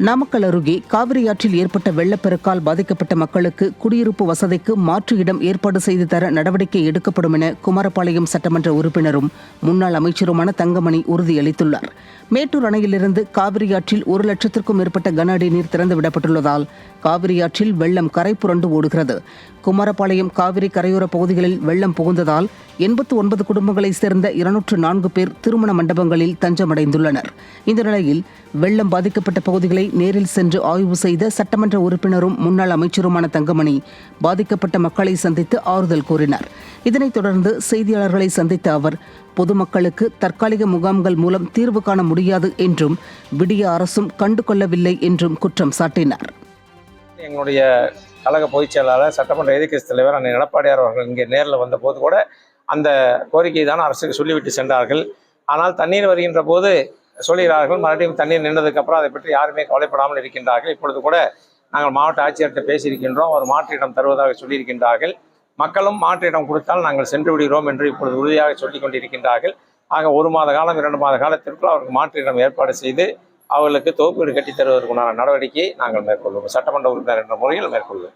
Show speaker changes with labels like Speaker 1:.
Speaker 1: நாமக்கல் அருகே காவிரி ஆற்றில் ஏற்பட்ட வெள்ளப்பெருக்கால் பாதிக்கப்பட்ட மக்களுக்கு குடியிருப்பு வசதிக்கு மாற்று இடம் ஏற்பாடு செய்து தர நடவடிக்கை எடுக்கப்படும் என குமாரபாளையம் சட்டமன்ற உறுப்பினரும் முன்னாள் அமைச்சருமான தங்கமணி உறுதியளித்துள்ளார். மேட்டூர் அணையிலிருந்து காவிரி ஆற்றில் 1 லட்சத்திற்கும் மேற்பட்ட கன அடி நீர் திறந்துவிடப்பட்டுள்ளதால் காவிரி ஆற்றில் வெள்ளம் கரை புரண்டு ஓடுகிறது. குமாரபாளையம் காவிரி கரையோர பகுதிகளில் வெள்ளம் புகுந்ததால் 89 குடும்பங்களைச் சேர்ந்த 204 பேர் திருமண மண்டபங்களில் தஞ்சமடைந்துள்ளனர். இந்த நிலையில் வெள்ளம் பாதிக்கப்பட்ட பகுதிகளை நேரில் சென்று ஆய்வு செய்த சட்டமன்ற உறுப்பினரும் முன்னாள் அமைச்சருமான தங்கமணி பாதிக்கப்பட்ட மக்களை சந்தித்து ஆறுதல் கூறினார். இதனைத் தொடர்ந்து செய்தியாளர்களை சந்தித்த அவர் பொதுமக்களுக்கு தற்காலிக முகாம்கள் மூலம் தீர்வு காண முடியாது என்றும் விடிய அரசும் கண்டுகொள்ளவில்லை என்றும் குற்றம் சாட்டினார்.
Speaker 2: எங்களுடைய கழக பொதுச் செயலாளர் சட்டமன்ற எதிர்க்கட்சி தலைவர் அண்ணன் எடப்பாடியார் அவர்கள் இங்கே நேரில் வந்த போது கூட அந்த கோரிக்கை தான் அரசுக்கு சொல்லிவிட்டு சென்றார்கள். ஆனால் தண்ணீர் வருகின்ற போது சொல்கிறார்கள், மறுபடியும் தண்ணீர் நின்றதுக்கப்புறம் அதை பற்றி யாருமே கவலைப்படாமல் இருக்கின்றார்கள். இப்பொழுது கூட நாங்கள் மாவட்ட ஆட்சியர்கிட்ட பேசியிருக்கின்றோம், ஒரு மாற்றிடம் தருவதாக சொல்லியிருக்கின்றார்கள். மக்களும் மாற்றிடம் கொடுத்தால் நாங்கள் சென்று விடுகிறோம் என்று இப்பொழுது உறுதியாக சொல்லிக் கொண்டிருக்கின்றார்கள். ஆக 1 மாத காலம் 2 மாத காலத்திற்குள் அவருக்கு மாற்றிடம் ஏற்பாடு செய்து அவர்களுக்கு தொகுப்பு வீடு கட்டித் தருவதற்குண்டான நடவடிக்கையை நாங்கள் மேற்கொள்வோம். சட்டமன்ற உறுப்பினர் என்ற முறையில் மேற்கொள்வோம்.